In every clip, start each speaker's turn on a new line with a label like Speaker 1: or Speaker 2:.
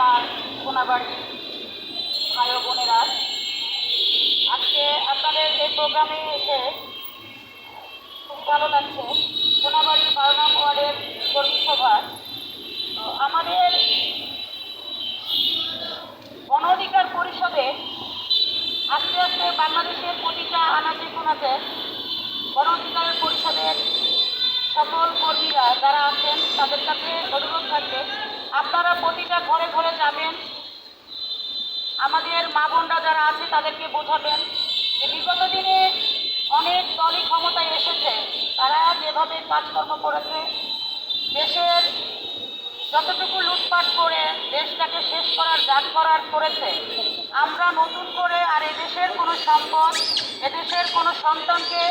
Speaker 1: আমার কোনাবাড়ি ভাই ও বোনেরা, আজকে আপনাদের এই প্রোগ্রামে এসে খুব ভালো লাগছে। কোনাবাড়ি 12 নং ওয়ার্ডের কর্মী সভা। তো আমাদের গণ অধিকার পরিষদে আস্তে আস্তে বাংলাদেশের প্রতিটা আনাচে কোনাচে গণ অধিকার পরিষদের সকল কর্মীরা যারা আছেন তাদের কাছে অনুরোধ থাকবে, আপনারা প্রতিটা ঘরে ঘরে যাবেন, আমাদের মা বোনরা যারা আছে তাদেরকে বোঝাবেন যে বিগত দিনে অনেক দলই ক্ষমতায় এসেছে, তারা যেভাবে কাজকর্ম করেছে, দেশের যতটুকু লুটপাট করে দেশটাকে শেষ করার জাত করার করেছে, আমরা নতুন করে আর এদেশের কোনো সম্পদ, এদেশের কোনো সন্তানকে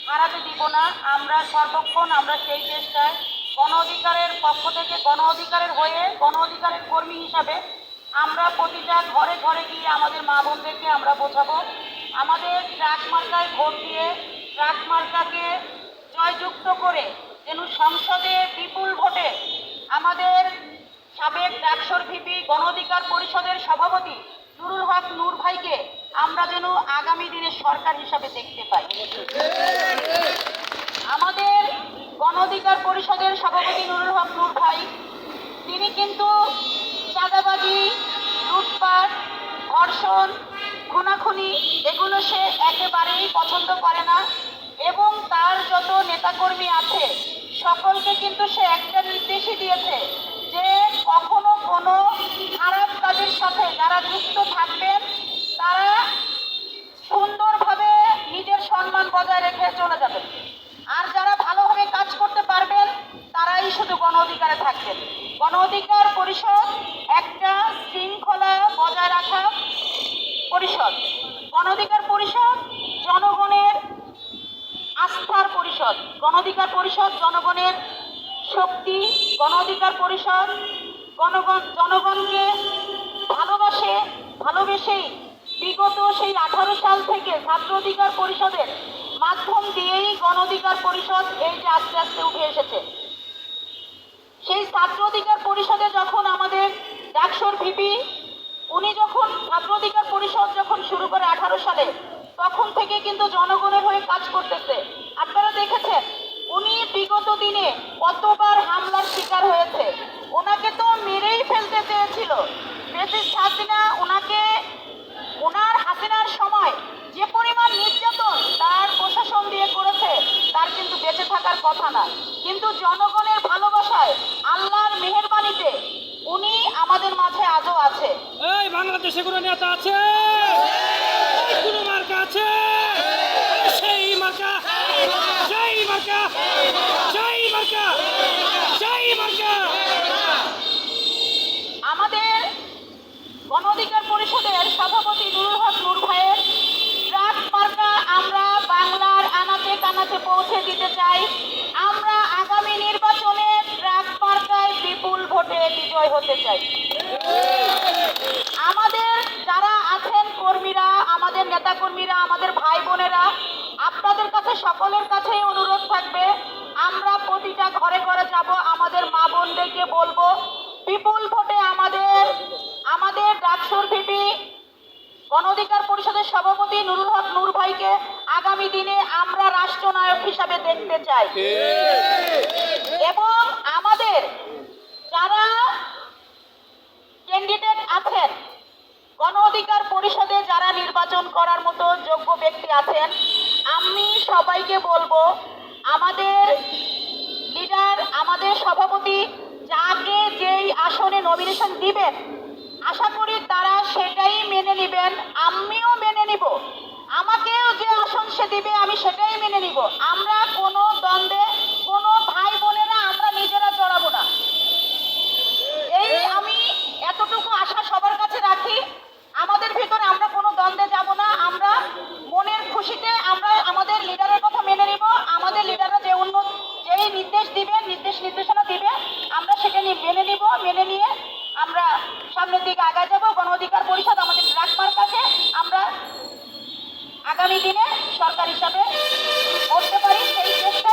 Speaker 1: হারাতে দিব না। আমরা সর্বক্ষণ আমরা সেই চেষ্টায় গণ অধিকারের পক্ষ থেকে, গণ অধিকারের হয়ে, গণ অধিকারের কর্মী হিসাবে আমরা প্রতিটা ঘরে ঘরে গিয়ে আমাদের মা বোনদেরকে আমরা বোঝাবো, আমাদের ট্রাক মার্কায় ভোট দিয়ে ট্রাক মার্কাকে জয়যুক্ত করে যেন সংসদে বিপুল ভোটে আমাদের সাবেক ডাকসুর ভিপি গণ অধিকার পরিষদের সভাপতি নুরুল হক নূর ভাইকে আমরা যেন আগামী দিনে সরকার হিসাবে দেখতে পাই। আমাদের গণ অধিকার পরিষদের সভাপতি নুরুল হক নূর ভাই, তিনি কিন্তু চাঁদাবাজি, লুটপাট, ধর্ষণ, খুনাখুনি এগুলো সে একেবারেই পছন্দ করে না, এবং তার যত নেতাকর্মী আছে সকলকে কিন্তু সে একটা নির্দেশই দিয়েছে যে কখনো কোনো খারাপ কাজের সাথে যারা যুক্ত থাকবেন তারা সুন্দরভাবে নিজের সম্মান বজায় রেখে চলে যাবেন, আর যারা ভালোভাবে কাজ করতে পারবেন তারাই শুধু গণ অধিকারে থাকবেন। গণ অধিকার পরিষদ একটা শৃঙ্খলা বজায় রাখা পরিষদ। গণ অধিকার পরিষদ জনগণের আস্থার পরিষদ, গণ অধিকার পরিষদ জনগণের শক্তি, গণ অধিকার পরিষদ জনগণকে ভালোবেসেই বিগত সেই 18 সাল থেকে ছাত্র অধিকার পরিষদের মাধ্যম দিয়েই গণ অধিকার পরিষদ এই যে আস্তে আস্তে উঠে এসেছে। সেই ছাত্র অধিকার পরিষদে যখন আমাদের ডাকসুর ভিপি, উনি যখন ছাত্র অধিকার পরিষদ যখন শুরু করে 18 সালে, তখন থেকে কিন্তু জনগণের হয়ে কাজ করতেছে। আপনারা দেখেছেন উনি বিগত দিনে কতবার হামলার শিকার হয়েছে। ওনাকে তো মেরেই ফেলতে চেয়েছিল ফ্যাসিস্ট হাসিনা। হাসিনার সময় যে পরিমাণ নির্যাতন তার প্রশাসন দিয়ে করেছে তার কিন্তু বেঁচে থাকার কথা না, কিন্তু জনগণের ভালোবাসায়, আল্লাহর মেহেরবানিতে উনি আমাদের মাঝে আজও আছে।
Speaker 2: এই বাংলাদেশে কোনো নেতা আছে? কোনো মার্কা আছে? সেই মার্কা, সেই মার্কা, সেই মার্কা, সেই মার্কা।
Speaker 1: আমাদের গণ অধিকার পরিষদের সভাপতি নুরুল হক নূর ভাইয়ের ট্রাক মার্কা আমরা বাংলার আনাচে কানাচে পৌঁছে দিতে চাই। আমরা আগামী নির্বাচনে ট্রাক মার্কায় বিপুল ভোটে বিজয় হতে চাই। আমাদের যারা আছেন কর্মীরা, আমাদের নেতা কর্মীরা, আমাদের ভাই বোনেরা, আপনাদের কাছে সকলের কাছেই অনুরোধ থাকবে, আমরা প্রতিটা ঘরে ঘরে যাব, আমাদের মা বোনদেরকে বলবো বিপুল ভোটে আমাদের ডাকসুর ভিপি গণ অধিকার পরিষদের সভাপতি নুরুল হক নূর ভাইকে আগামী দিনে আমরা রাষ্ট্রনায়ক হিসাবে দেখতে চাই। এবং আমাদের যারা ক্যান্ডিডেট আছেন, গণ অধিকার পরিষদে যারা নির্বাচন করার মতো যোগ্য ব্যক্তি আছেন, আমি সবাইকে বলবো আমাদের লিডার, আমাদের সভাপতি যাকে যেই আসনে নমিনেশন দিবেন, আশা করি তারা সেটাই মেনে নেবেন। আমিও মেনে নিব, আমাকেও যে আসন সে দিবে আমি সেটাই মেনে নিব। আমরা কোনো দ্বন্দ্বে, কোনো ভাই বোনেরা আমরা নিজেরা জড়াবো না, এই আমি এতটুকু আশা সবার কাছে রাখি। আমাদের ভিতরে আমরা কোনো দ্বন্দ্বে যাব না, আমরা মনের খুশিতে আমরা আমাদের লিডারের কথা মেনে নিব। আমাদের লিডাররা যেই নির্দেশ দিবেন, নির্দেশনা দিবে, আমরা সেটা মেনে নিব। মেনে নিয়ে আমরা সামনের দিকে আগায় যাব। গণ অধিকার পরিষদ আমাদের ট্রাক মার্কাকে আমরা আগামী দিনে সরকার হিসাবে করতে পারি সেই চেষ্টা